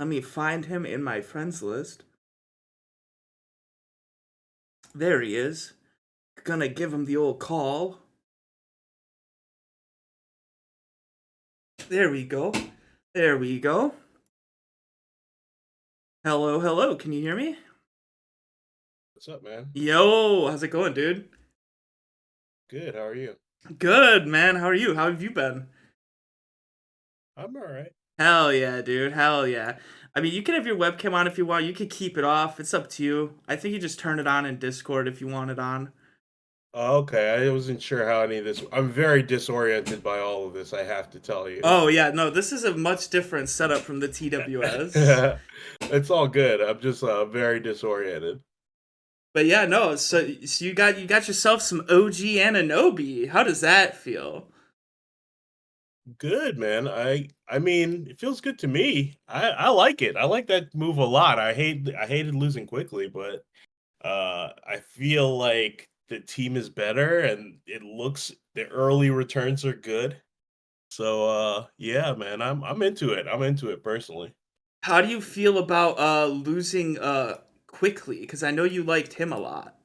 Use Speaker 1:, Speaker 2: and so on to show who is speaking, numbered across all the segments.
Speaker 1: Let me find him in my friends list. There he is. Gonna give him the old call. There we go. There we go. Hello, hello. Can you hear me?
Speaker 2: What's up, man?
Speaker 1: Yo, how's it going, dude?
Speaker 2: Good. How are you?
Speaker 1: Good, man. How are you? How have you been?
Speaker 2: I'm all right.
Speaker 1: Hell yeah, dude. Hell yeah. I mean, you can have your webcam on if you want. You can keep it off. It's up to you. I think you just turn it on in Discord if you want it on.
Speaker 2: Okay, I wasn't sure how any of this. I'm very disoriented by all of this. I have to tell you.
Speaker 1: Oh yeah, no, this is a much different setup from the TWS.
Speaker 2: It's all good. I'm just very disoriented.
Speaker 1: But yeah, no. So you got yourself some OG Anunoby. How does that feel?
Speaker 2: Good, man. I mean, it feels good to me. I like it. I like that move a lot. I hated losing quickly, but I feel like the team is better and it looks the early returns are good. So yeah, man, I'm into it. I'm into it personally.
Speaker 1: How do you feel about losing quickly? Because I know you liked him a lot.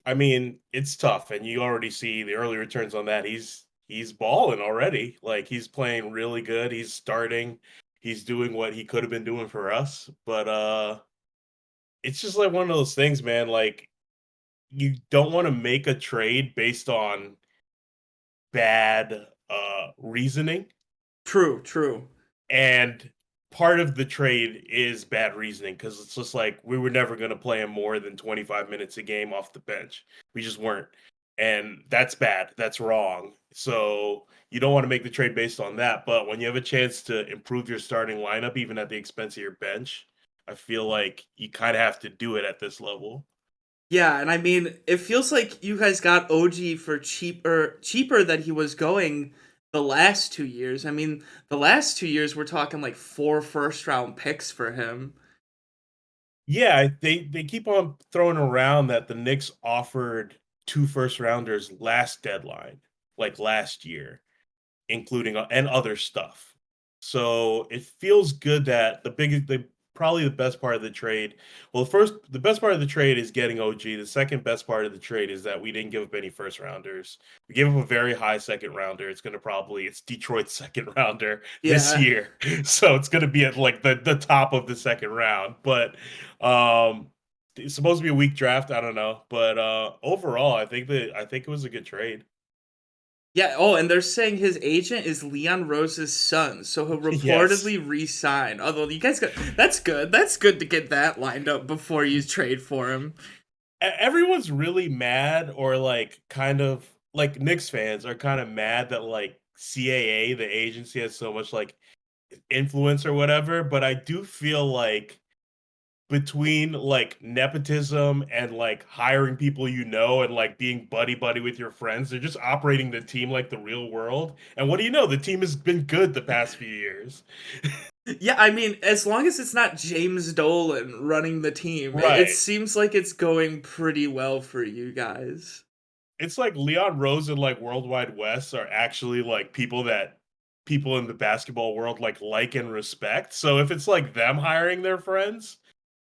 Speaker 2: I mean, it's tough, and you already see the early returns on that. He's balling already. Like he's playing really good. He's starting. He's doing what he could have been doing for us. But it's just like one of those things, man. Like you don't want to make a trade based on bad reasoning.
Speaker 1: True, true.
Speaker 2: And part of the trade is bad reasoning because it's just like we were never going to play him more than 25 minutes a game off the bench. We just weren't. And that's bad. That's wrong. So you don't want to make the trade based on that. But when you have a chance to improve your starting lineup, even at the expense of your bench, I feel like you kind of have to do it at this level.
Speaker 1: Yeah, and I mean, it feels like you guys got OG for cheaper than he was going the last 2 years. I mean, the last 2 years we're talking like four first round picks for him.
Speaker 2: Yeah, they keep on throwing around that the Knicks offered two first rounders last deadline, like last year, including and other stuff. So it feels good that the probably the best part of the trade. Well, the best part of the trade is getting OG. The second best part of the trade is that we didn't give up any first rounders. We gave up a very high second rounder. It's Detroit's second rounder this
Speaker 1: Yeah.
Speaker 2: year, so it's gonna be at like the top of the second round. But um, it's supposed to be a weak draft. I don't know, but overall, I think it was a good trade.
Speaker 1: Yeah, oh, and they're saying his agent is Leon Rose's son, so he'll
Speaker 2: Yes.
Speaker 1: reportedly re-sign. Although you guys got that's good. That's good to get that lined up before you trade for him.
Speaker 2: Everyone's really mad or like kind of like Knicks fans are kind of mad that like CAA, the agency, has so much like influence or whatever. But I do feel like between like nepotism and like hiring people you know and like being buddy buddy with your friends, they're just operating the team like the real world. And what do you know? The team has been good the past few years.
Speaker 1: Yeah, I mean, as long as it's not James Dolan running the team, it
Speaker 2: Right.
Speaker 1: seems like it's going pretty well for you guys.
Speaker 2: It's like Leon Rose and like Worldwide West are actually like people that people in the basketball world like and respect. So if it's like them hiring their friends,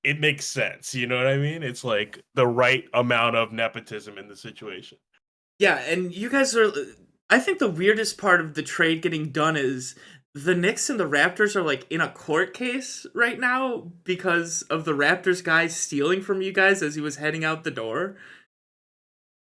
Speaker 2: it makes sense. You know what I mean? It's like the right amount of nepotism in the situation.
Speaker 1: Yeah, and you guys are. I think the weirdest part of the trade getting done is the Knicks and the Raptors are like in a court case right now because of the Raptors guy stealing from you guys as he was heading out the door.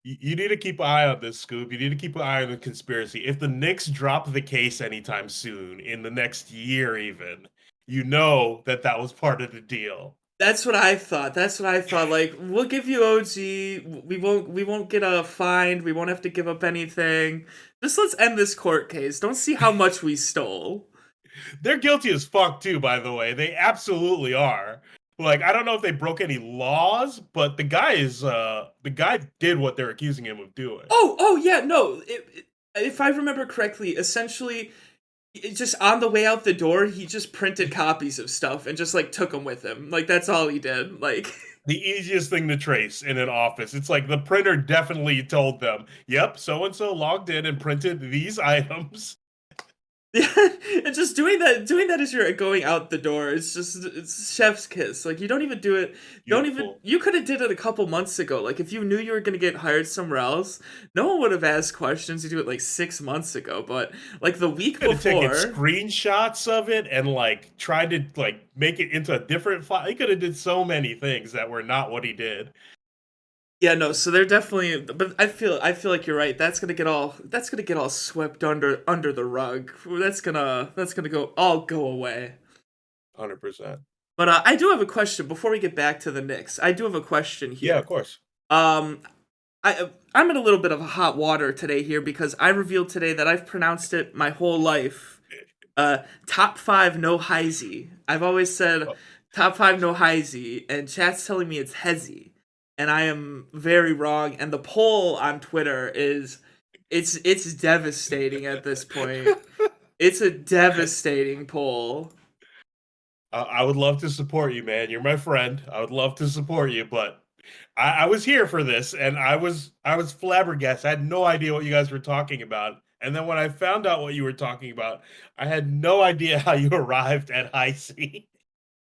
Speaker 2: You need to keep an eye on this, Scoop. You need to keep an eye on the conspiracy. If the Knicks drop the case anytime soon, in the next year even, you know that that was part of the deal.
Speaker 1: That's what I thought. That's what I thought. Like, we'll give you OG. We won't get a fine. We won't have to give up anything. Just let's end this court case. Don't see how much we stole.
Speaker 2: They're guilty as fuck too, by the way. They absolutely are. Like, I don't know if they broke any laws, but the guy did what they're accusing him of doing.
Speaker 1: Oh yeah, no. If I remember correctly, essentially, just on the way out the door, he just printed copies of stuff and just like took them with him. Like that's all he did. Like,
Speaker 2: The easiest thing to trace in an office. It's like the printer definitely told them, "Yep, so and so logged in and printed these items."
Speaker 1: Yeah, and just doing that as you're going out the door, it's chef's kiss. Like you don't even do it. Don't even.
Speaker 2: Beautiful.
Speaker 1: You could have did it a couple months ago. Like if you knew you were gonna get hired somewhere else, no one would have asked questions. You do it like 6 months ago, but like the week
Speaker 2: Could have taken
Speaker 1: before.
Speaker 2: screenshots of it and like tried to like make it into a different file. He could have did so many things that were not what he did.
Speaker 1: Yeah, no. So they're definitely. But I feel like you're right. That's gonna get all swept under the rug. That's gonna go away.
Speaker 2: 100%.
Speaker 1: But I do have a question before we get back to the Knicks. I do have a question
Speaker 2: Yeah, of
Speaker 1: here.
Speaker 2: course.
Speaker 1: Um, I'm in a little bit of a hot water today here because I revealed today that I've pronounced it my whole life. Top five no hesi. I've always said
Speaker 2: Oh,
Speaker 1: top five no hesi, and chat's telling me it's hesi, and I am very wrong. And the poll on Twitter is it's devastating at this point. It's a devastating poll.
Speaker 2: I would love to support you, man. You're my friend. I would love to support you, but I was here for this, and I was flabbergasted. I had no idea what you guys were talking about. And then when I found out what you were talking about, I had no idea how you arrived at high C.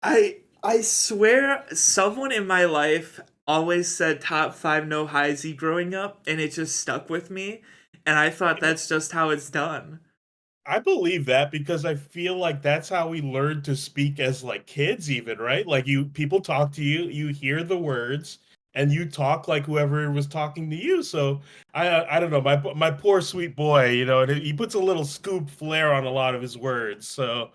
Speaker 1: I swear someone in my life always said top five no hesi growing up, and it just stuck with me. And I thought
Speaker 2: You know,
Speaker 1: that's just how it's done.
Speaker 2: I believe that because I feel like that's how we learn to speak as like kids even, right? Like you people talk to you, you hear the words and you talk like whoever was talking to you. So I don't know, my poor sweet boy, and he puts a little Scoob flair on a lot of his words. So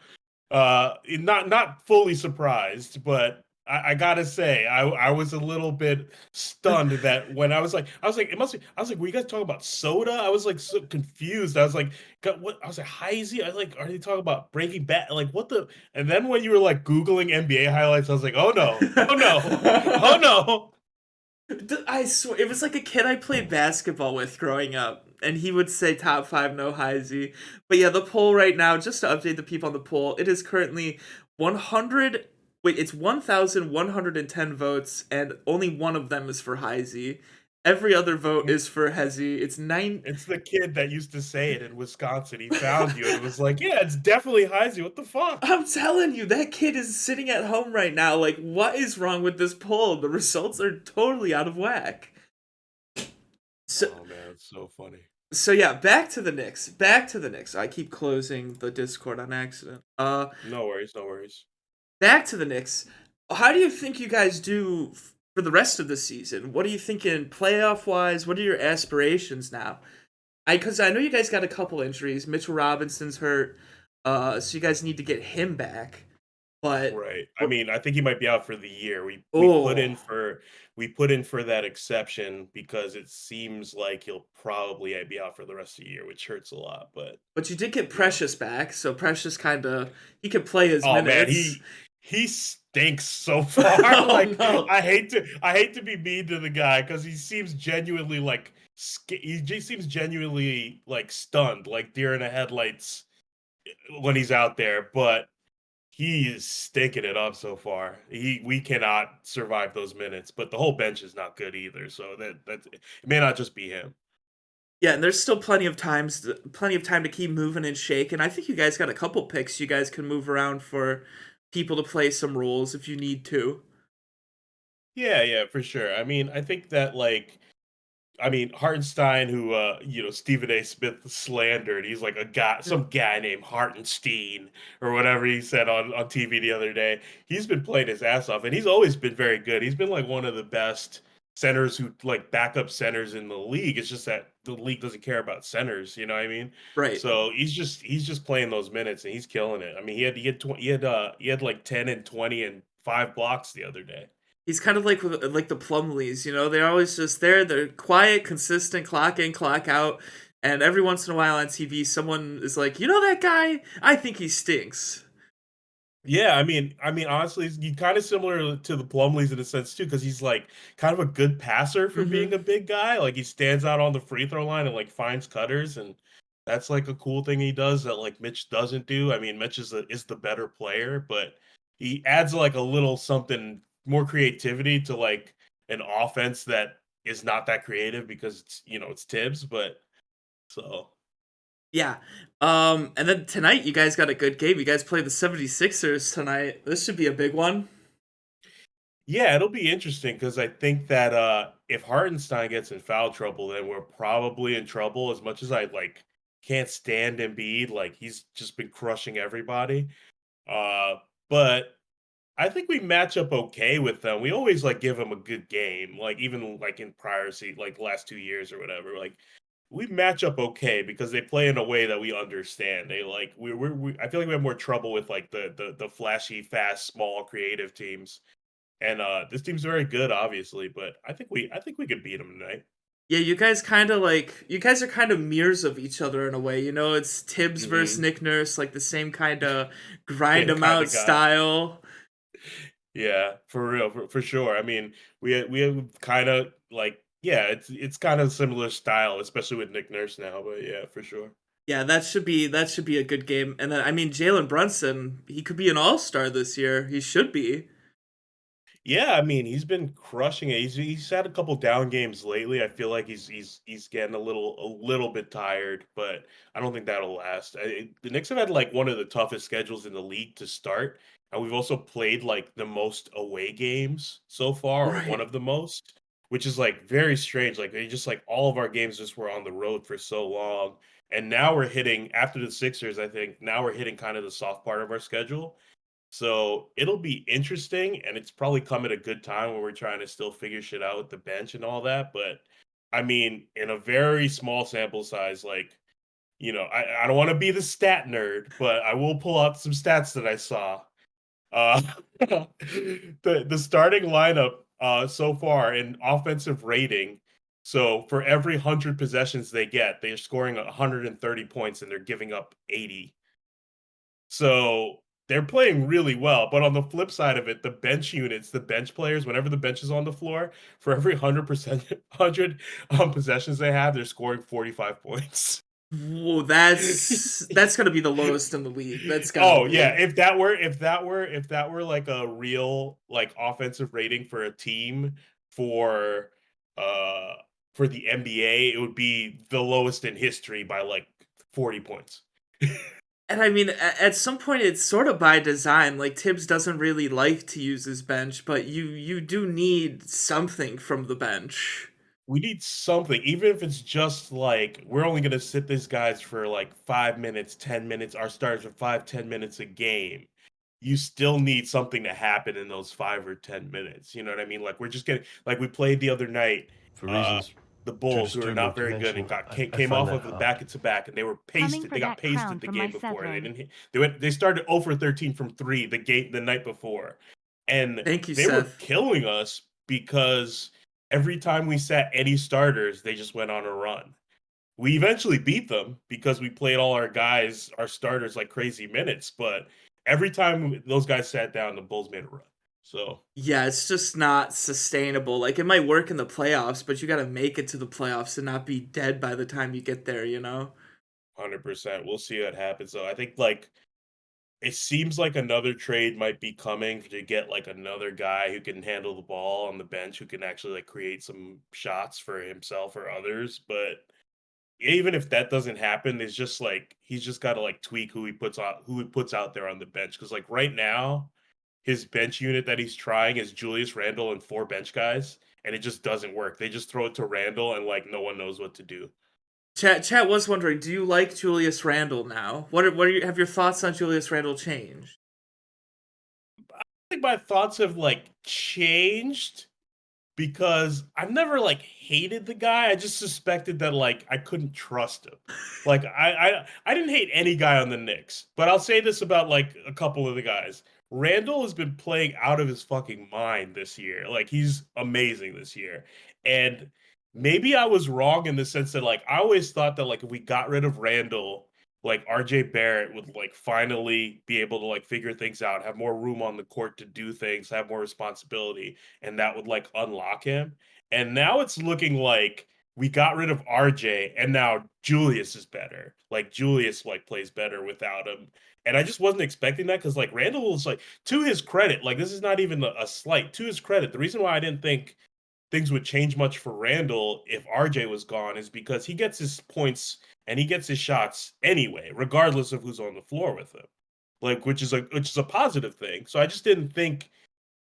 Speaker 2: not fully surprised, but I gotta say, I was a little bit stunned that when I was like, it must be. I was like, were you guys talking about soda? I was like so confused. I was like, what? I was like, heisy. I was like, are they talking about Breaking Bad? Like, what the? And then when you were like googling NBA highlights, I was like, oh no, oh no, oh no.
Speaker 1: I swear it was like a kid I played basketball with growing up, and he would say top five no hesi. But yeah, the poll right now, just to update the people on the poll, it is currently 100. Wait, it's 1,110 votes, and only one of them is for hesi. Every other vote is for hesi. It's nine.
Speaker 2: It's the kid that used to say it in Wisconsin. He found you and was like, yeah, it's definitely heisy. What the fuck?
Speaker 1: I'm telling you, that kid is sitting at home right now. Like, what is wrong with this poll? The results are totally out of whack. So,
Speaker 2: Oh man, it's so funny.
Speaker 1: so yeah, back to the Knicks. Back to the Knicks. I keep closing the Discord on accident.
Speaker 2: No worries, no worries.
Speaker 1: Back to the Knicks. How do you think you guys do for the rest of the season? What are you thinking playoff wise? What are your aspirations now? Because I know you guys got a couple injuries. Mitchell Robinson's hurt, so you guys need to get him back. But
Speaker 2: Right. I mean, I think he might be out for the year. We put
Speaker 1: oh,
Speaker 2: in for we put in for that exception because it seems like he'll probably be out for the rest of the year, which hurts a lot. But
Speaker 1: but you did get
Speaker 2: you know,
Speaker 1: Precious back, so Precious kind of he could play his
Speaker 2: oh man,
Speaker 1: minutes.
Speaker 2: he stinks so far.
Speaker 1: Oh
Speaker 2: Like
Speaker 1: no!
Speaker 2: I hate to be mean to the guy because he seems genuinely like he just seems genuinely like stunned, like deer in the headlights when he's out there. But he is stinking it up so far. We cannot survive those minutes, but the whole bench is not good either. So that it may not just be him.
Speaker 1: Yeah, and there's still plenty of time to keep moving and shaking. I think you guys got a couple picks you guys can move around for people to play some roles if you need to.
Speaker 2: Yeah, yeah, for sure. I mean, I think that Hartenstein, who Stephen A. Smith slandered. He's like some guy named Hartenstein or whatever he said on TV the other day. He's been playing his ass off, and he's always been very good. He's been like one of the best centers who like backup centers in the league. It's just that the league doesn't care about centers. You know what I mean?
Speaker 1: Right.
Speaker 2: So he's just playing those minutes and he's killing it. I mean, he had like 10 and 20 and 5 blocks the other day.
Speaker 1: He's kind of like the Plumleys, you know. They're always just there. They're quiet, consistent, clock in, clock out. And every once in a while on TV, someone is like, "You know that guy? I think he stinks."
Speaker 2: Yeah, honestly, he's kind of similar to the Plumleys in a sense too, because he's like kind of a good passer for being
Speaker 1: Mm-hmm.
Speaker 2: a big guy. Like he stands out on the free throw line and like finds cutters, and that's like a cool thing he does that like Mitch doesn't do. I mean, Mitch is the better player, but he adds like a little something more creativity to like an offense that is not that creative because it's Tibbs, but so.
Speaker 1: Yeah. And then tonight you guys got a good game. You guys play the 76ers tonight. This should be a big one.
Speaker 2: Yeah, it'll be interesting because I think that if Hartenstein gets in foul trouble, then we're probably in trouble. As much as I like can't stand Embiid, like he's just been crushing everybody. Uh, but I think we match up okay with them. We always like give them a good game, like even like in prior like last 2 years or whatever. Like we match up okay because they play in a way that we understand. They like we I feel like we have more trouble with like the flashy, fast, small, creative teams. And this team's very good, obviously, but I think we could beat them tonight.
Speaker 1: Yeah, you guys are kind of mirrors of each other in a way. You know, it's Tibbs versus
Speaker 2: Hmm.
Speaker 1: Nick Nurse, like the same kind of grind
Speaker 2: Same
Speaker 1: 'em
Speaker 2: kind
Speaker 1: out
Speaker 2: of guy.
Speaker 1: style.
Speaker 2: Yeah, for real, for sure. I mean, we have kind of like yeah, it's kind of similar style, especially with Nick Nurse now. But yeah, for sure.
Speaker 1: Yeah, that should be a good game. And then I mean Jalen Brunson, he could be an all-star this year. He should be.
Speaker 2: Yeah, I mean, he's been crushing it. He's had a couple down games lately. I feel like he's getting a little bit tired, but I don't think that'll last. The Knicks have had like one of the toughest schedules in the league to start, and we've also played like the most away games so far, or one
Speaker 1: Right.
Speaker 2: of the most, which is like very strange. Like they just like all of our games just were on the road for so long, and now we're hitting after the Sixers. I think now we're hitting kind of the soft part of our schedule, so it'll be interesting, and it's probably come at a good time when we're trying to still figure shit out with the bench and all that. But I mean, in a very small sample size, like, I don't want to be the stat nerd, but I will pull out some stats that I saw. Uh, the starting lineup so far in offensive rating. So for every 100 possessions they get, they're scoring 130 points and they're giving up 80. So they're playing really well. But on the flip side of it, the bench units, the bench players, whenever the bench is on the floor, for every 100% 100 possessions they have, they're scoring 45 points.
Speaker 1: Whoa, that's gonna be the lowest in the league. That's gotta
Speaker 2: Oh yeah,
Speaker 1: be.
Speaker 2: if that were like a real like offensive rating for a team for uh for the NBA, it would be the lowest in history by like 40 points.
Speaker 1: And I mean, at some point, it's sort of by design. Like Tibbs doesn't really like to use his bench, but you do need something from the bench.
Speaker 2: We need something, even if it's just like we're only gonna sit these guys for like 5 minutes, 10 minutes. Our starters are 5, 10 minutes a game. You still need something to happen in those 5 or 10 minutes. You know what I mean? Like we're just getting like we played the other night,
Speaker 3: For
Speaker 2: uh
Speaker 3: reasons
Speaker 2: the
Speaker 3: too
Speaker 2: Bulls, who are not very good and
Speaker 3: distributive-dimensional,
Speaker 2: came
Speaker 3: I
Speaker 2: came
Speaker 3: find
Speaker 2: off
Speaker 3: that
Speaker 2: of the
Speaker 3: hard.
Speaker 2: back to back, and they were
Speaker 4: Coming
Speaker 2: pasted.
Speaker 4: for
Speaker 2: They got
Speaker 4: that crown
Speaker 2: pasted the
Speaker 4: from my
Speaker 2: game before. They
Speaker 4: Severin.
Speaker 2: didn't hit, they started 0 for 13 from three the night before, and
Speaker 1: Thank you,
Speaker 2: they were
Speaker 1: Seth.
Speaker 2: killing us because every time we sat any starters, they just went on a run. We eventually beat them because we played all our guys, our starters, like crazy minutes. But every time those guys sat down, the Bulls made a run. So
Speaker 1: Yeah, it's just not sustainable. Like it might work in the playoffs, but you got to make it to the playoffs and not be dead by the time you get there. You know.
Speaker 2: 100%, we'll see what happens. So I think like it seems like another trade might be coming to get like another guy who can handle the ball on the bench, who can actually like create some shots for himself or others. But even if that doesn't happen, it's just like he's just got to like tweak who he puts out there on the bench. Because like right now, his bench unit that he's trying is Julius Randle and four bench guys, and it just doesn't work. They just throw it to Randle, and like no one knows what to do.
Speaker 1: Chat was wondering, do you like Julius Randle now? Have your thoughts on Julius Randle changed?
Speaker 2: I think my thoughts have like changed because I've never like hated the guy. I just suspected that like I couldn't trust him. Like I didn't hate any guy on the Knicks, but I'll say this about like a couple of the guys. Randall has been playing out of his fucking mind this year. Like he's amazing this year. And maybe I was wrong in the sense that like I always thought that like if we got rid of Randall, like RJ Barrett would like finally be able to like figure things out, have more room on the court to do things, have more responsibility, and that would like unlock him. And now it's looking like we got rid of RJ and now Julius is better. Like Julius like plays better without him. And I just wasn't expecting that because like Randall was like, to his credit, like this is not even a slight. To his credit, the reason why I didn't think things would change much for Randall if RJ was gone is because he gets his points and he gets his shots anyway, regardless of who's on the floor with him. Like, which is a positive thing. So I just didn't think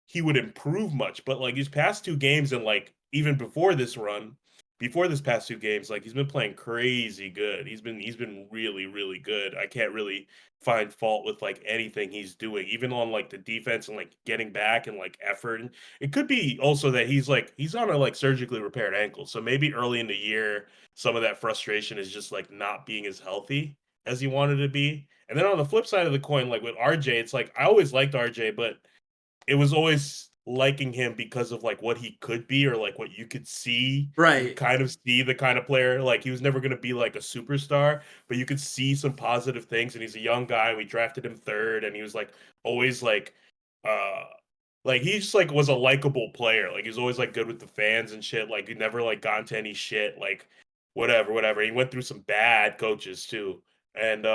Speaker 2: he would improve much. But like these past two games, and like even before this run, before this past two games, like he's been playing crazy good. He's been really, really good. I can't really find fault with like anything he's doing, even on like the defense and like getting back and like effort. And it could be also that he's on a like surgically repaired ankle. So maybe early in the year, some of that frustration is just like not being as healthy as he wanted to be. And then on the flip side of the coin, like with RJ, it's like I always liked RJ, but it was always liking him because of like what he could be, or like what you could see. You could
Speaker 1: Right.
Speaker 2: kind of see the kind of player, like he was never going to be like a superstar, but you could see some positive things. And he's a young guy. We drafted him third, and he was like always uh like he just like was a likable player. Like he was always like good with the fans and shit. Like he never like got into any shit. Like whatever. He went through some bad coaches too, and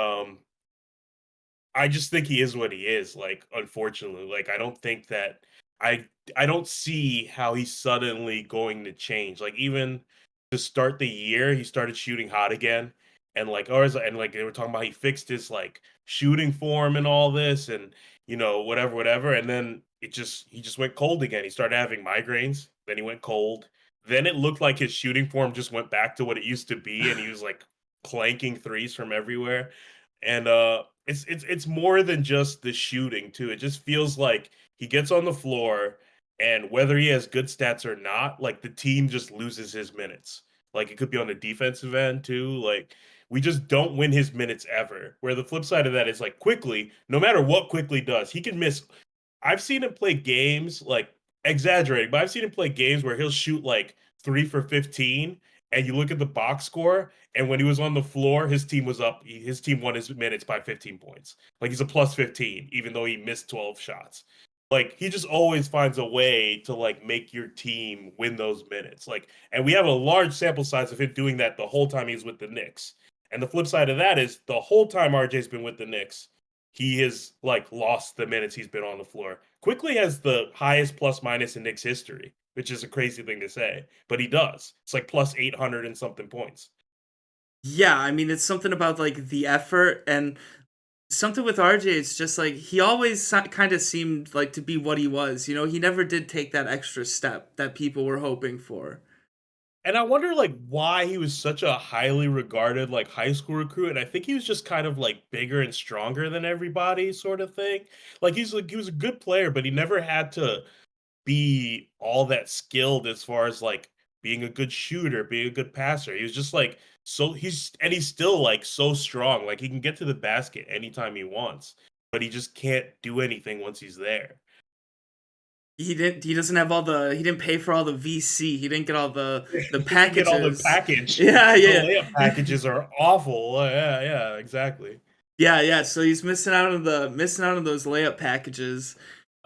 Speaker 2: I just think he is what he is, like, unfortunately. Like, I don't think that I I don't see how he's suddenly going to change. Like, even to start the year, he started shooting hot again. And like they were talking about he fixed his like shooting form and all this, and whatever. And then he just went cold again. He started having migraines, then he went cold. Then it looked like his shooting form just went back to what it used to be, and he was like clanking threes from everywhere. And it's more than just the shooting too. It just feels like he gets on the floor, and whether he has good stats or not, like the team just loses his minutes. Like it could be on the defensive end too. Like we just don't win his minutes ever. Where the flip side of that is like quickly, no matter what quickly does, he can miss. I've seen him play games, like exaggerating, but I've seen him play games where he'll shoot like 3 for 15, and you look at the box score, and when he was on the floor, his team was up. His team won his minutes by 15 points. Like he's a plus 15, even though he missed 12 shots. Like he just always finds a way to like make your team win those minutes. Like, and we have a large sample size of him doing that the whole time he's with the Knicks. And the flip side of that is the whole time RJ's been with the Knicks, he has like lost the minutes he's been on the floor. Quickly has the highest plus minus in Knicks history, which is a crazy thing to say, but he does. It's like plus 800 and something points.
Speaker 1: Yeah, I mean it's something about like the effort and something with RJ. It's just like he always kind of seemed like to be what he was. You know, he never did take that extra step that people were hoping for.
Speaker 2: And I wonder like why he was such a highly regarded like high school recruit. And I think he was just kind of like bigger and stronger than everybody sort of thing. Like he was a good player, but he never had to be all that skilled as far as like being a good shooter, being a good passer. He was just like he's still like so strong. Like he can get to the basket anytime he wants, but he just can't do anything once he's there.
Speaker 1: He doesn't have all the he didn't pay for all the VC. He didn't get all the
Speaker 2: He didn't get all the
Speaker 1: packages.
Speaker 2: package.
Speaker 1: Yeah,
Speaker 2: The
Speaker 1: yeah.
Speaker 2: layup packages are awful. Yeah, exactly.
Speaker 1: Yeah, yeah. So he's missing out on those layup packages.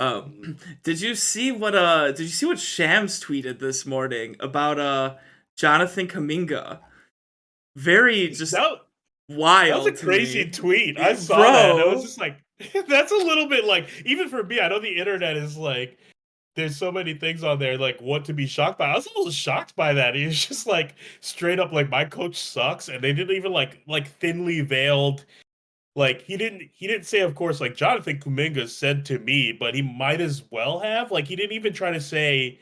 Speaker 2: Mhm.
Speaker 1: Did you see what Shams tweeted this morning about Jonathan Kuminga? Very just
Speaker 2: That that was a
Speaker 1: wild to
Speaker 2: crazy
Speaker 1: me.
Speaker 2: tweet. I saw that. And I was
Speaker 1: Bro.
Speaker 2: just like, that's a little bit like, even for me, I know the internet is like, there's so many things on there, like what to be shocked by. I was a little shocked by that. He was just like straight up like my coach sucks, and they didn't even like thinly veiled. Like he didn't say, of course, like Jonathan Kuminga said to me, but he might as well have. Like he didn't even try to say,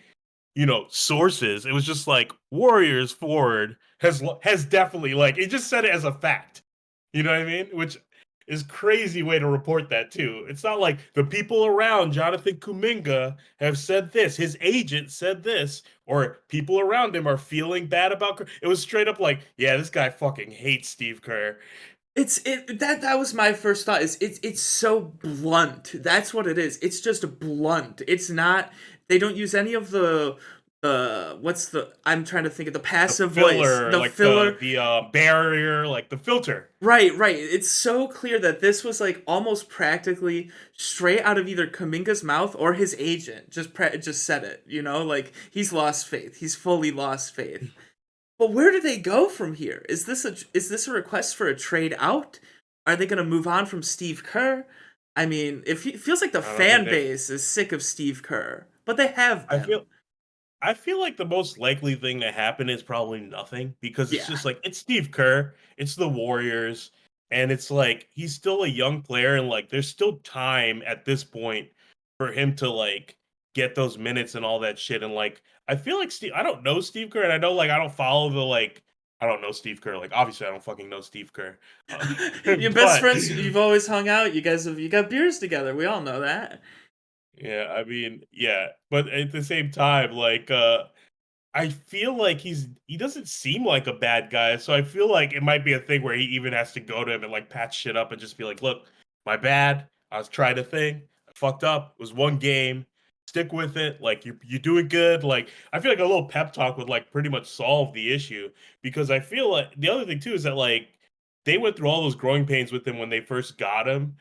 Speaker 2: sources. It was just like Warriors forward has definitely, like it just said it as a fact. You know what I mean? Which is crazy way to report that too. It's not like the people around Jonathan Kuminga have said this, his agent said this, or people around him are feeling bad about Kerr. It was straight up like, yeah, this guy fucking hates Steve Kerr.
Speaker 1: That was my first thought. Is it's so blunt. That's what it is. It's just blunt. It's not. They don't use any of the what's the I'm trying to think of the
Speaker 2: The
Speaker 1: passive voice,
Speaker 2: filler,
Speaker 1: the
Speaker 2: like the
Speaker 1: filler.
Speaker 2: the barrier, like the filter.
Speaker 1: Right, right. It's so clear that this was like almost practically straight out of either Kaminga's mouth or his agent. Just said it. You know, like he's lost faith. He's fully lost faith. But where do they go from here? Is this a request for a trade out? Are they going to move on from Steve Kerr? I mean, it feels like the
Speaker 2: I don't think
Speaker 1: fan
Speaker 2: they
Speaker 1: base is sick of Steve Kerr, but they have
Speaker 2: I
Speaker 1: been.
Speaker 2: feel I feel like the most likely thing to happen is probably nothing because it's
Speaker 1: Yeah.
Speaker 2: just like it's Steve Kerr, it's the Warriors, and it's like he's still a young player and like there's still time at this point for him to like get those minutes and all that shit. And like I feel like Steve, I don't know Steve Kerr, and I know like I don't follow the like I don't know Steve Kerr. Like obviously I don't fucking know Steve Kerr,
Speaker 1: Your best
Speaker 2: but
Speaker 1: friends, you've always hung out. You got beers together. We all know that.
Speaker 2: yeah, I mean yeah, but at the same time like I feel like he doesn't seem like a bad guy, so I feel like it might be a thing where he even has to go to him and like patch shit up and just be like, "Look, my bad. I was trying a thing. I fucked up. It was one game. Stick with it. Like you're doing good." Like I feel like a little pep talk would like pretty much solve the issue because I feel like the other thing too is that like they went through all those growing pains with him when they first got him,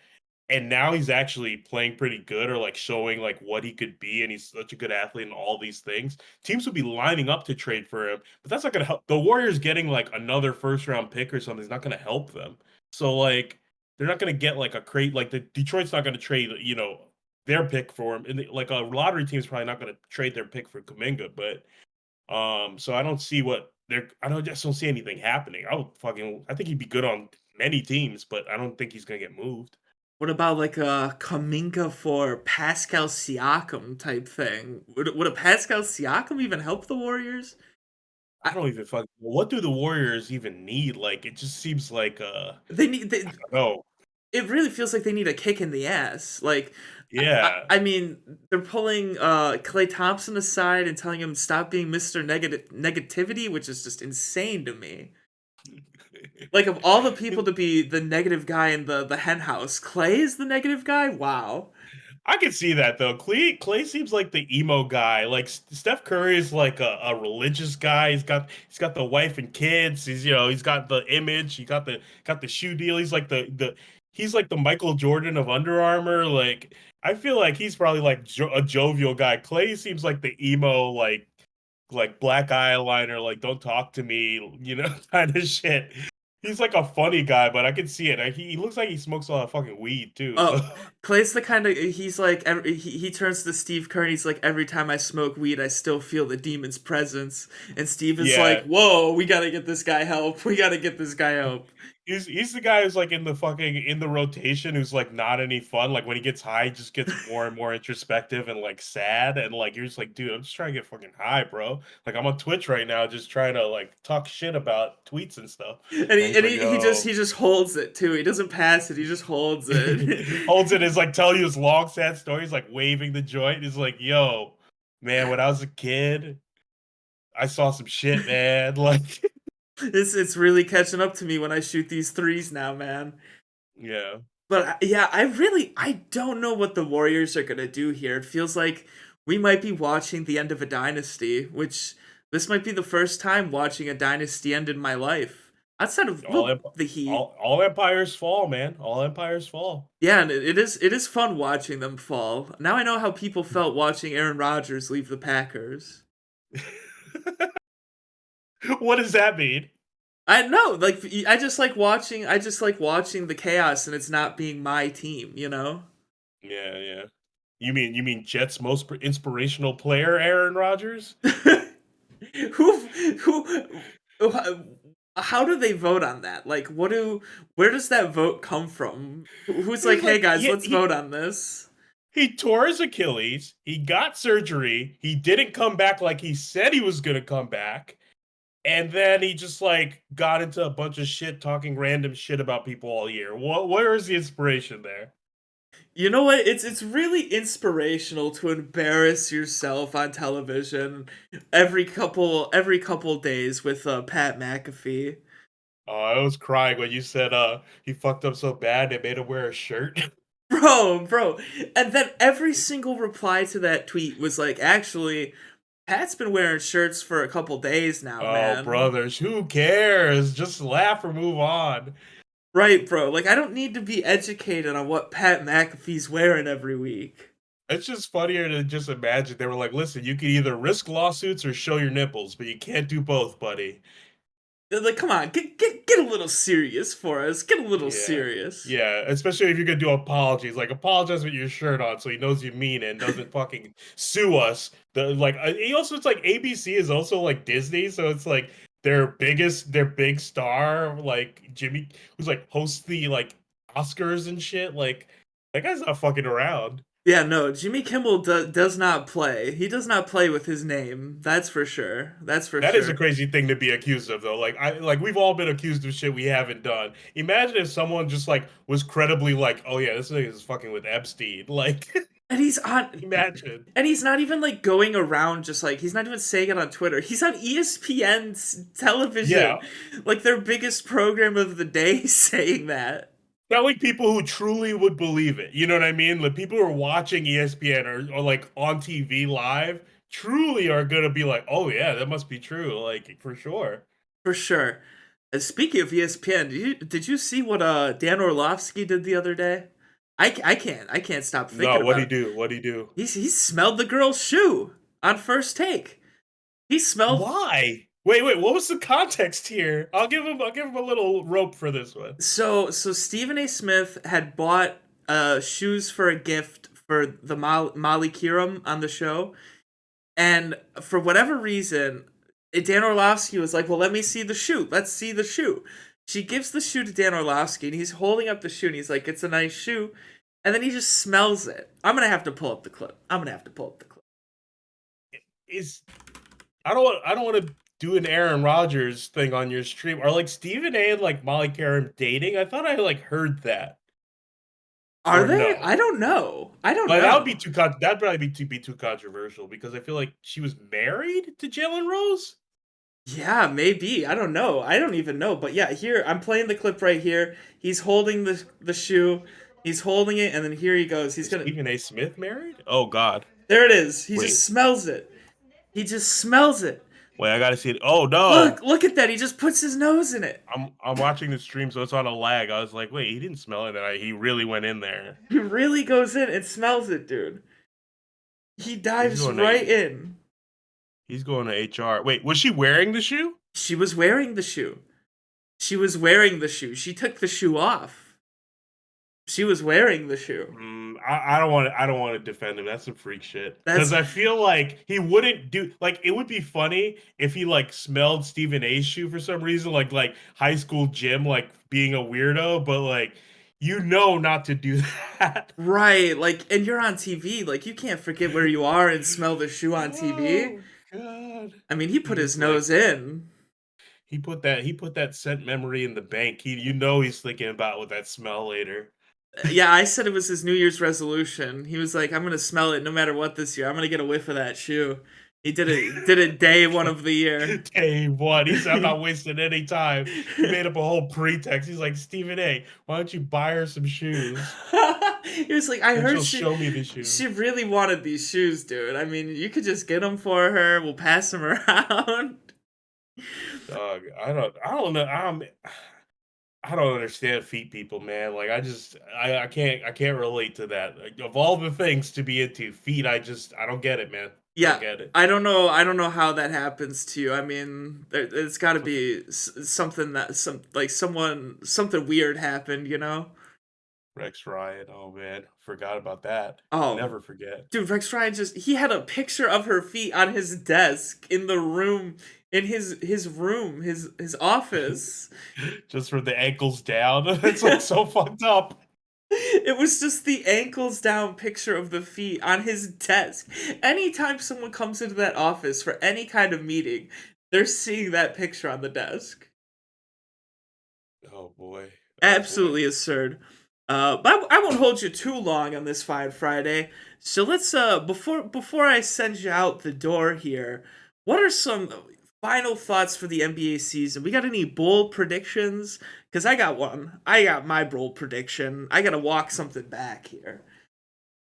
Speaker 2: and now he's actually playing pretty good or like showing like what he could be, and he's such a good athlete and all these things. Teams would be lining up to trade for him, but that's not going to help. The Warriors getting like another first round pick or something is not going to help them. So like they're not going to get like a crate like the Detroit's not going to trade, their pick for him. And like a lottery team is probably not going to trade their pick for Kuminga, but so I don't see what they're I don't just don't see anything happening. I think he'd be good on many teams, but I don't think he's going to get moved.
Speaker 1: What about like a Kuminga for Pascal Siakam type thing? Would a Pascal Siakam even help the Warriors?
Speaker 2: I
Speaker 1: I,
Speaker 2: don't even what do the Warriors even need? Like, it just seems like,
Speaker 1: they need they,
Speaker 2: no.
Speaker 1: it really feels like they need a kick in the ass. Like,
Speaker 2: Yeah.
Speaker 1: I mean, they're pulling Clay Thompson aside and telling him stop being Mister Negativity, which is just insane to me. Like of all the people to be the negative guy in the hen house, Clay is the negative guy. Wow.
Speaker 2: I can see that though. Clay seems like the emo guy. Like Steph Curry is like a religious guy. He's got the wife and kids. He's got the image. He got the shoe deal. He's like the Michael Jordan of Under Armour. Like I feel like he's probably like a jovial guy. Clay seems like the emo like black eyeliner, like don't talk to me, kind of shit. He's like a funny guy, but I can see it. Like, he looks like he smokes a lot of fucking weed too. So
Speaker 1: Oh, Clay's the kind of he's like he turns to Steve Kerr and he's like every time I smoke weed I still feel the demon's presence, and Steve is like,
Speaker 2: yeah,
Speaker 1: whoa, we gotta get this guy help, we gotta get this guy help.
Speaker 2: he's the guy who's like in the rotation who's like not any fun. Like when he gets high, he just gets more and more introspective and like sad. And like you're just like, dude, I'm just trying to get fucking high, bro. Like I'm on Twitch right now, just trying to like talk shit about tweets and stuff.
Speaker 1: And
Speaker 2: And he's like,
Speaker 1: he
Speaker 2: yo,
Speaker 1: just holds it too. He doesn't pass it. He just holds it.
Speaker 2: holds it is like telling you his long sad stories, like waving the joint. He's like, yo, man, when I was a kid, I saw some shit, man. Like,
Speaker 1: It's really catching up to me when I shoot these threes now, man.
Speaker 2: yeah.
Speaker 1: But yeah, I don't know what the Warriors are gonna do here. It feels like we might be watching the end of a dynasty, which this might be the first time watching a dynasty end in my life. Outside of
Speaker 2: All
Speaker 1: well,
Speaker 2: emp-
Speaker 1: the Heat.
Speaker 2: all empires fall, man. All empires fall.
Speaker 1: Yeah, and it is fun watching them fall. Now I know how people felt watching Aaron Rodgers leave the Packers.
Speaker 2: What does that mean?
Speaker 1: I know, like I just like watching the chaos and it's not being my team, you know?
Speaker 2: Yeah, yeah. You mean Jets most inspirational player, Aaron Rodgers?
Speaker 1: who how do they vote on that? Like where does that vote come from? Who's like,
Speaker 2: He's
Speaker 1: "Hey
Speaker 2: like
Speaker 1: guys, let's vote on this."
Speaker 2: he tore his Achilles. He got surgery. He didn't come back like he said he was gonna come back. And then he just like got into a bunch of shit, talking random shit about people all year. Where is the inspiration there?
Speaker 1: You know what? It's really inspirational to embarrass yourself on television every couple days with Pat McAfee.
Speaker 2: Oh, I was crying when you said he fucked up so bad they made him wear a shirt.
Speaker 1: Bro. And then every single reply to that tweet was like, actually, Pat's been wearing shirts for a couple days now,
Speaker 2: Oh,
Speaker 1: man.
Speaker 2: brothers, who cares? Just laugh or move on.
Speaker 1: Right, bro. Like, I don't need to be educated on what Pat McAfee's wearing every week.
Speaker 2: It's just funnier to just imagine they were like, listen, you can either risk lawsuits or show your nipples, but you can't do both, buddy.
Speaker 1: Like, come on, get a little serious for us. Get a little
Speaker 2: Yeah.
Speaker 1: serious.
Speaker 2: Yeah, especially if you're gonna do apologies, like apologize with your shirt on so he knows you mean it and doesn't fucking sue us. He also it's like ABC is also like Disney, so it's like their big star, like Jimmy, who's like hosts the like Oscars and shit. Like that guy's not fucking around.
Speaker 1: Yeah, no, Jimmy Kimmel does not play. He does not play with his name. That's for sure. That's for
Speaker 2: That is a
Speaker 1: sure.
Speaker 2: crazy thing to be accused of, though. Like we've all been accused of shit we haven't done. Imagine if someone just like was credibly like, "Oh yeah, this nigga is fucking with Epstein." Like,
Speaker 1: And he's on
Speaker 2: imagine.
Speaker 1: and he's not even like going around just like he's not even saying it on Twitter. He's on ESPN's television,
Speaker 2: Yeah,
Speaker 1: like their biggest program of the day saying that.
Speaker 2: not like people who truly would believe it. You know what I mean? Like people who are watching ESPN or like on TV live truly are gonna be like, "Oh yeah, that must be true." Like for sure.
Speaker 1: For sure. And speaking of ESPN, did you see what Dan Orlovsky did the other day? I can't stop thinking
Speaker 2: No, what'd
Speaker 1: about
Speaker 2: he
Speaker 1: it.
Speaker 2: do? What'd he do?
Speaker 1: He smelled the girl's shoe on first take. He smelled
Speaker 2: Why? Wait. What was the context here? I'll give him a little rope for this one.
Speaker 1: so Stephen A. Smith had bought shoes for a gift for the Molly Kiram on the show, and for whatever reason, Dan Orlovsky was like, "Well, let me see the shoe. Let's see the shoe." She gives the shoe to Dan Orlovsky, and he's holding up the shoe, and he's like, "It's a nice shoe," and then he just smells it. I'm gonna have to pull up the clip. I'm gonna have to pull up the clip.
Speaker 2: Is I don't want to do an Aaron Rodgers thing on your stream. Are like Stephen A and like Molly Karam dating? I thought I like heard that
Speaker 1: Are
Speaker 2: or
Speaker 1: they?
Speaker 2: no.
Speaker 1: I don't know. I don't
Speaker 2: But that would
Speaker 1: know.
Speaker 2: be that'd probably be too controversial because I feel like she was married to Jalen Rose.
Speaker 1: Yeah, maybe. I don't know. I don't even know. But yeah, here I'm playing the clip right here. He's holding the shoe. He's holding it, and then here he goes. He's
Speaker 2: Is
Speaker 1: gonna.
Speaker 2: Stephen A. Smith married? Oh God.
Speaker 1: There it is. He just
Speaker 2: Wait,
Speaker 1: smells it. He just smells it.
Speaker 2: wait. I gotta see it. Oh no.
Speaker 1: Look at that. He just puts his nose in it.
Speaker 2: I'm watching the stream, so it's on a lag. I was like, wait, he didn't smell it, and he really went in there.
Speaker 1: He really goes in and smells it, dude. He
Speaker 2: He's
Speaker 1: dives
Speaker 2: going
Speaker 1: right
Speaker 2: to
Speaker 1: in.
Speaker 2: he's going to HR. Wait, was she wearing the shoe?
Speaker 1: She was wearing the shoe. She was wearing the shoe. She took the shoe off. She was wearing the shoe.
Speaker 2: I don't want to. I don't want to defend him. That's some freak shit. Because
Speaker 1: That's
Speaker 2: I feel like he wouldn't do. Like it would be funny if he like smelled Stephen A's shoe for some reason, like high school gym, like being a weirdo. But like not to do that.
Speaker 1: right. Like, and you're on TV. Like, you can't forget where you are and smell the shoe on TV.
Speaker 2: Oh God.
Speaker 1: I mean, he
Speaker 2: He
Speaker 1: put his
Speaker 2: just like
Speaker 1: nose in.
Speaker 2: he put that scent memory in the bank. He's thinking about with that smell later.
Speaker 1: Yeah, I said it was his New Year's resolution. He was like, "I'm gonna smell it no matter what this year. I'm gonna get a whiff of that shoe." He did it day one of the year.
Speaker 2: Day one. He said, I'm not wasting any time. He made up a whole pretext. He's like, Stephen A, why don't you buy her some shoes?
Speaker 1: He was like, "I
Speaker 2: And
Speaker 1: heard
Speaker 2: she'll show me the
Speaker 1: she
Speaker 2: shoes.
Speaker 1: really wanted these shoes, dude. I mean, you could just get them for her. We'll pass them around."
Speaker 2: Dog, I don't understand feet people, man. Like I can't relate to that. Like, of all the things to be into, feet, I don't get it, man. Don't
Speaker 1: Yeah,
Speaker 2: get it.
Speaker 1: I don't know. I don't know how that happens to you. I mean, it's got to be something that something weird happened, you know?
Speaker 2: Rex Ryan, oh man, forgot about that.
Speaker 1: Oh,
Speaker 2: Never forget.
Speaker 1: dude, Rex Ryan he had a picture of her feet on his desk in the room in his room, his office.
Speaker 2: Just from the ankles down. It's like so fucked up.
Speaker 1: It was just the ankles down picture of the feet on his desk. Anytime someone comes into that office for any kind of meeting, they're seeing that picture on the desk.
Speaker 2: Oh boy. Oh boy.
Speaker 1: Absolutely absurd. But I won't hold you too long on this fine Friday. So let's before I send you out the door here, what are some final thoughts for the NBA season? We got any bold predictions? Because I got one. I got my bold prediction. I gotta walk something back here.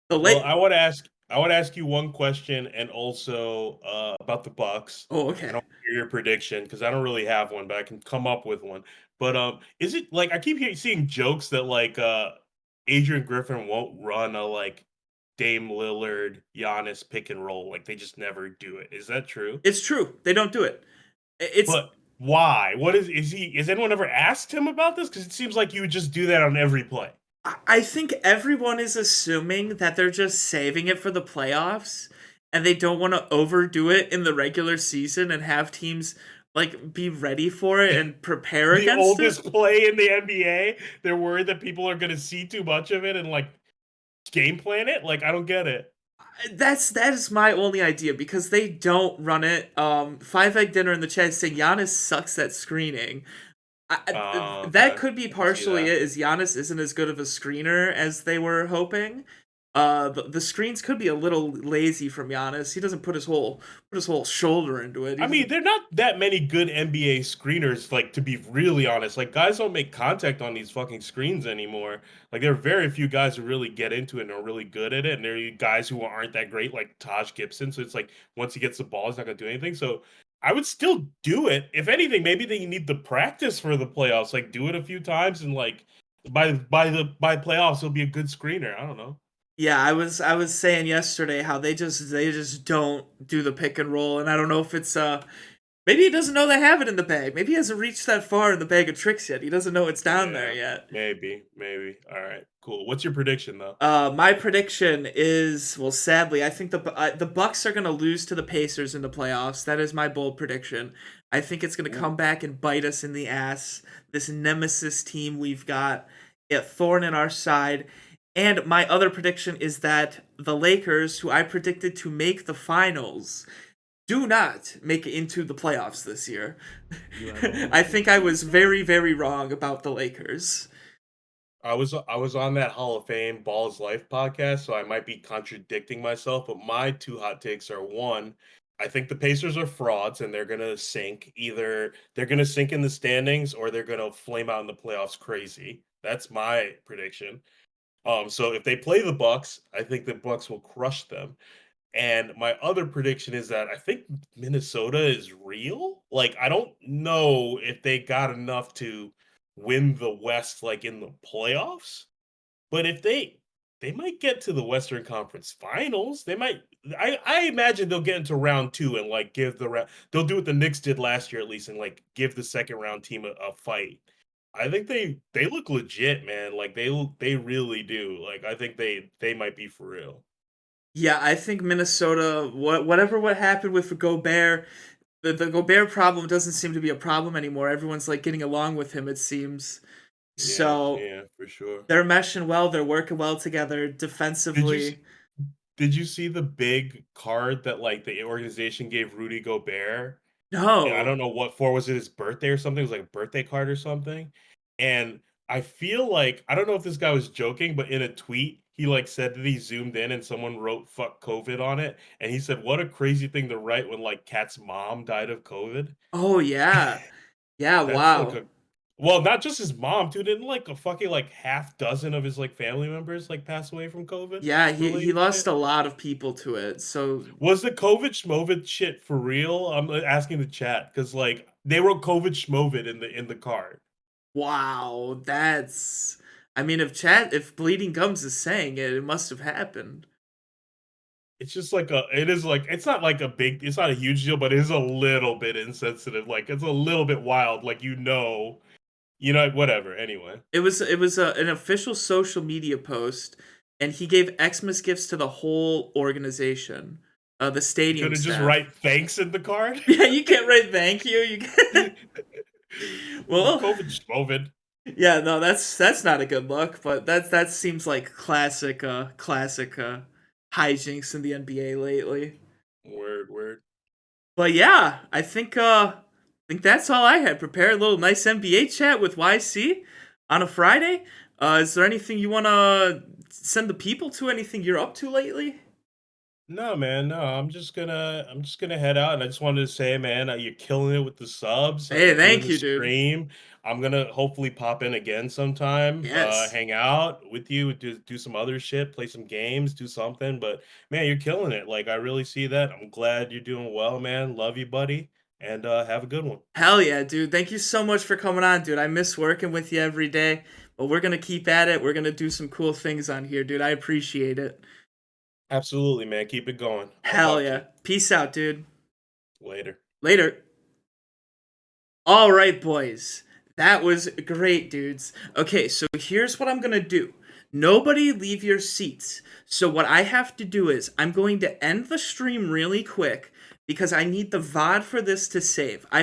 Speaker 1: The
Speaker 2: Well,
Speaker 1: late.
Speaker 2: I want to ask you one question and also about the Bucks.
Speaker 1: Oh,
Speaker 2: I
Speaker 1: okay.
Speaker 2: don't hear your prediction because I don't really have one, but I can come up with one. But is it like I keep seeing jokes that like Adrian Griffin won't run a like Dame Lillard Giannis pick and roll, like they just never do it. Is that true?
Speaker 1: It's true. They don't do it. It's
Speaker 2: But Why? What is he? Has anyone ever asked him about this? Because it seems like you would just do that on every play.
Speaker 1: I think everyone is assuming that they're just saving it for the playoffs and they don't want to overdo it in the regular season and have teams like be ready for it and prepare
Speaker 2: The
Speaker 1: against it.
Speaker 2: oldest play in the NBA. They're worried that people are going to see too much of it and like game plan it. Like I don't get it.
Speaker 1: That is my only idea because they don't run it. Five Egg Dinner in the chat saying Giannis sucks at screening. That
Speaker 2: Okay,
Speaker 1: could be
Speaker 2: I can see
Speaker 1: partially
Speaker 2: that.
Speaker 1: it. Is Giannis isn't as good of a screener as they were hoping. The screens could be a little lazy from Giannis. He doesn't put his whole shoulder into it. He
Speaker 2: I mean,
Speaker 1: doesn't.
Speaker 2: they're not that many good NBA screeners, like to be really honest. Like guys don't make contact on these fucking screens anymore. Like there are very few guys who really get into it and are really good at it. And there are guys who aren't that great, like Taj Gibson. So it's like once he gets the ball, he's not gonna do anything. So I would still do it. If anything, maybe they need the practice for the playoffs. Like do it a few times and like by playoffs, he'll be a good screener. I don't know.
Speaker 1: Yeah, I was saying yesterday how they just don't do the pick and roll, and I don't know if it's maybe he doesn't know they have it in the bag. Maybe he hasn't reached that far in the bag of tricks yet. He doesn't know it's down there
Speaker 2: Yeah,
Speaker 1: yet.
Speaker 2: maybe. All right, cool. What's your prediction though?
Speaker 1: My prediction is, well, sadly, I think the Bucks are gonna lose to the Pacers in the playoffs. That is my bold prediction. I think it's gonna come back and bite us in the ass. This nemesis team we've got, a thorn in our side. And my other prediction is that the Lakers, who I predicted to make the finals, do not make it into the playoffs this year.
Speaker 2: You have a
Speaker 1: I
Speaker 2: hunch?
Speaker 1: think I was very, very wrong about the Lakers.
Speaker 2: I was on that Hall of Fame Balls Life podcast, so I might be contradicting myself, but my two hot takes are one, I think the Pacers are frauds and they're gonna sink. Either they're gonna sink in the standings or they're gonna flame out in the playoffs crazy. That's my prediction. So if they play the Bucks, I think the Bucks will crush them. And my other prediction is that I think Minnesota is real. Like, I don't know if they got enough to win the West like in the playoffs, but if they might get to the Western Conference Finals. They might I imagine they'll get into round 2 and like give they'll do what the Knicks did last year at least and like give the second round team a fight. I think they look legit, man. Like they really do. Like I think they might be for real.
Speaker 1: Yeah, I think Minnesota. What happened with Gobert, the Gobert problem doesn't seem to be a problem anymore. Everyone's like getting along with him. It seems so.
Speaker 2: Yeah, for sure.
Speaker 1: They're meshing well. They're working well together
Speaker 2: Did you
Speaker 1: defensively.
Speaker 2: did you see the big card that like the organization gave Rudy Gobert? And I
Speaker 1: No.
Speaker 2: don't know what for. Was it his birthday or something? It was like a birthday card or something. And I feel like I don't know if this guy was joking, but in a tweet he like said that he zoomed in and someone wrote "fuck COVID" on it, and he said, "What a crazy thing to write when like Cat's mom died of COVID."
Speaker 1: Oh yeah. Yeah.
Speaker 2: That's like
Speaker 1: Wow.
Speaker 2: a well, not just his mom, too. Didn't like a fucking like half dozen of his like family members like pass away from COVID
Speaker 1: Yeah. He
Speaker 2: related
Speaker 1: lost
Speaker 2: shit?
Speaker 1: a lot of people to it. So
Speaker 2: Was the COVID schmovid shit for real? I'm asking the chat because like they wrote COVID schmovid in the card.
Speaker 1: wow. That's. I mean, if Bleeding Gums is saying it, it must have happened.
Speaker 2: It's just like it is like it's not like it's not a huge deal, but it is a little bit insensitive. Like it's a little bit wild. Like whatever. Anyway,
Speaker 1: It was an official social media post, and he gave Xmas gifts to the whole organization, the
Speaker 2: you
Speaker 1: stadium
Speaker 2: couldn't just
Speaker 1: staff.
Speaker 2: write thanks in the card.
Speaker 1: Yeah, you can't write thank you. You can well,
Speaker 2: COVID schmovid.
Speaker 1: yeah, no, that's not a good look, but that seems like classic hijinks in the NBA lately.
Speaker 2: Word.
Speaker 1: But yeah, I think that's all I had prepared. A little nice NBA chat with YC on a Friday. Is there anything you want to send the people to? Anything you're up to lately?
Speaker 2: No, man, no. I'm just gonna head out, and I just wanted to say, man, you're killing it with the subs,
Speaker 1: Hey,
Speaker 2: doing
Speaker 1: thank
Speaker 2: the
Speaker 1: you, dude.
Speaker 2: stream. I'm gonna hopefully pop in again sometime,
Speaker 1: Yes.
Speaker 2: hang out with you, do some other shit, play some games, do something. But man, you're killing it. Like I really see that. I'm glad you're doing well, man. Love you, buddy, and have a good one.
Speaker 1: Hell yeah, dude. Thank you so much for coming on, dude. I miss working with you every day, but we're going to keep at it. We're going to do some cool things on here, dude. I appreciate it.
Speaker 2: Absolutely, man. Keep it going. I'll
Speaker 1: Hell
Speaker 2: talk to you
Speaker 1: yeah. Peace out, dude.
Speaker 2: later.
Speaker 1: Later. All right, boys. That was great, dudes. Okay, so here's what I'm going to do. Nobody leave your seats. So what I have to do is I'm going to end the stream really quick because I need the VOD for this to save. I